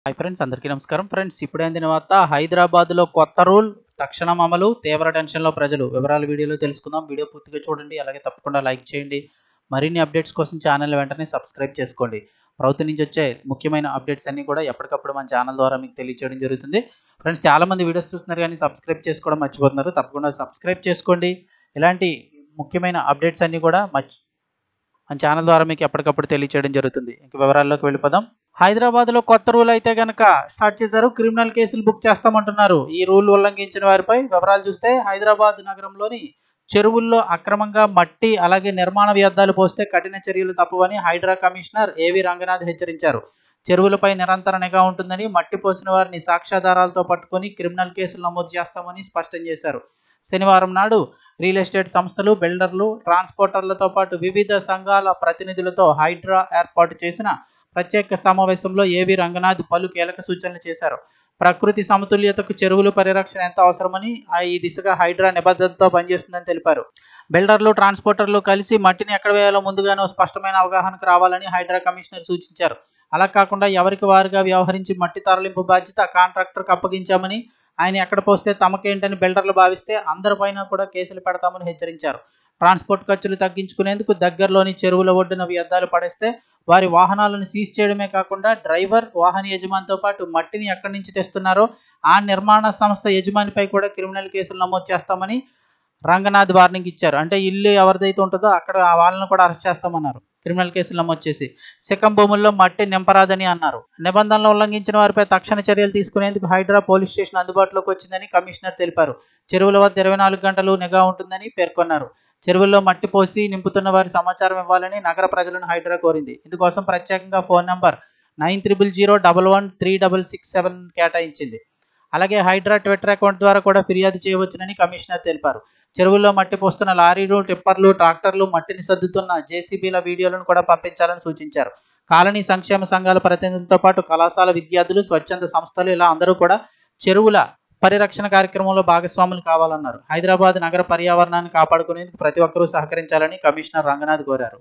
Hi friends, అందరికీ నమస్కారం. Friends, ఇప్పుడే అందిన వార్త. హైదరాబాద్లో కొత్త రూల్ తక్షణం అమలు, తీవ్ర టెన్షన్లో ప్రజలు. వివరాలు వీడియోలో తెలుసుకుందాం. వీడియో పూర్తిగా చూడండి, అలాగే తప్పకుండా లైక్ చేయండి. మరిన్ని అప్డేట్స్ కోసం ఛానల్ వెంటనే సబ్స్క్రైబ్ చేసుకోండి. ప్రభుత్వం నుంచి వచ్చే ముఖ్యమైన అప్డేట్స్ అన్ని కూడా ఎప్పటికప్పుడు మన ఛానల్ ద్వారా మీకు తెలియజేయడం జరుగుతుంది. ఫ్రెండ్స్, చాలామంది వీడియోస్ చూస్తున్నారు కానీ సబ్స్క్రైబ్ చేసుకోవడం మర్చిపోతున్నారు. తప్పకుండా సబ్స్క్రైబ్ చేసుకోండి. ఇలాంటి ముఖ్యమైన అప్డేట్స్ అన్ని కూడా మన ఛానల్ ద్వారా మీకు ఎప్పటికప్పుడు తెలియజేయడం జరుగుతుంది. ఇంక వివరాల్లోకి వెళ్ళిపోదాం. హైదరాబాద్లో కొత్త రూల్ అయితే కనుక స్టార్ట్ చేశారు. క్రిమినల్ కేసులు బుక్ చేస్తామంటున్నారు. ఈ రూల్ ఉల్లంఘించిన వారిపై వివరాలు చూస్తే, హైదరాబాద్ నగరంలోని చెరువుల్లో అక్రమంగా మట్టి అలాగే నిర్మాణ వ్యర్థాలు పోస్తే కఠిన చర్యలు తప్పవని హైడ్రా కమిషనర్ ఏవి రంగనాథ్ హెచ్చరించారు. చెరువులపై నిరంతర నిఘా ఉంటుందని, మట్టి పోసిన వారిని సాక్ష్యాధారాలతో పట్టుకొని క్రిమినల్ కేసులు నమోదు చేస్తామని స్పష్టం చేశారు. శనివారం నాడు రియల్ ఎస్టేట్ సంస్థలు, బిల్డర్లు, ట్రాన్స్పోర్టర్లతో పాటు వివిధ సంఘాల ప్రతినిధులతో హైడ్రా ఏర్పాటు చేసిన ప్రత్యేక సమావేశంలో ఏవి రంగనాథ్ పలు కీలక సూచనలు చేశారు. ప్రకృతి సమతుల్యతకు చెరువుల పరిరక్షణ ఎంత అవసరమని, ఈ దిశగా హైడ్రా నిబద్ధతతో పనిచేస్తుందని తెలిపారు. బిల్డర్లు, ట్రాన్స్పోర్టర్లు కలిసి మట్టిని ఎక్కడ వేయాలో ముందుగానే స్పష్టమైన అవగాహనకు రావాలని హైడ్రా కమిషనర్ సూచించారు. అలా కాకుండా ఎవరికి వారుగా వ్యవహరించి మట్టి తరలింపు బాధ్యత కాంట్రాక్టర్కు అప్పగించామని, ఆయన ఎక్కడ పోస్తే తమకేంటని బిల్డర్లు భావిస్తే అందరిపైన కూడా కేసులు పెడతామని హెచ్చరించారు. ట్రాన్స్పోర్ట్ ఖర్చులు తగ్గించుకునేందుకు దగ్గరలోని చెరువుల ఒడ్డున వ్యర్థాలు పడేస్తే వారి వాహనాలను సీజ్ చేయడమే కాకుండా డ్రైవర్, వాహన యజమానితో పాటు మట్టిని ఎక్కడి నుంచి తెస్తున్నారో ఆ నిర్మాణ సంస్థ యజమానిపై కూడా క్రిమినల్ కేసులు నమోదు చేస్తామని రంగనాథ్ వార్నింగ్ ఇచ్చారు. అంటే ఇల్లు ఎవరిదైతే ఉంటుందో అక్కడ వాళ్ళని కూడా అరెస్ట్ చేస్తామన్నారు. క్రిమినల్ కేసులు నమోదు చేసి శిఖం భూముల్లో మట్టి నింపరాదని అన్నారు. నిబంధనలు ఉల్లంఘించిన వారిపై తక్షణ చర్యలు తీసుకునేందుకు హైడ్రా పోలీస్ స్టేషన్ అందుబాటులోకి వచ్చిందని కమిషనర్ తెలిపారు. చెరువుల వద్ద 24 గంటలు నిఘా ఉంటుందని పేర్కొన్నారు. చెరువుల్లో మట్టి పోసి నింపుతున్న వారి సమాచారం ఇవ్వాలని నగర ప్రజలను హైడ్రా కోరింది. ఇందుకోసం ప్రత్యేకంగా ఫోన్ నంబర్ 9000113667 కేటాయించింది. అలాగే హైడ్రా ట్విట్టర్ అకౌంట్ ద్వారా కూడా ఫిర్యాదు చేయవచ్చునని కమిషనర్ తెలిపారు. చెరువుల్లో మట్టి పోస్తున్న లారీలు, టిప్పర్లు, ట్రాక్టర్లు, మట్టిని సర్దుతున్న జేసీబీల వీడియోలను కూడా పంపించాలని సూచించారు. కాలనీ సంక్షేమ సంఘాల ప్రతినిధులతో పాటు కళాశాల విద్యార్థులు, స్వచ్ఛంద సంస్థలు ఇలా అందరూ కూడా చెరువుల పరిరక్షణ కార్యక్రమంలో భాగస్వాములు కావాలన్నారు. హైదరాబాద్ నగర పర్యావరణాన్ని కాపాడుకునేందుకు ప్రతి ఒక్కరూ సహకరించాలని కమిషనర్ రంగనాథ్ కోరారు.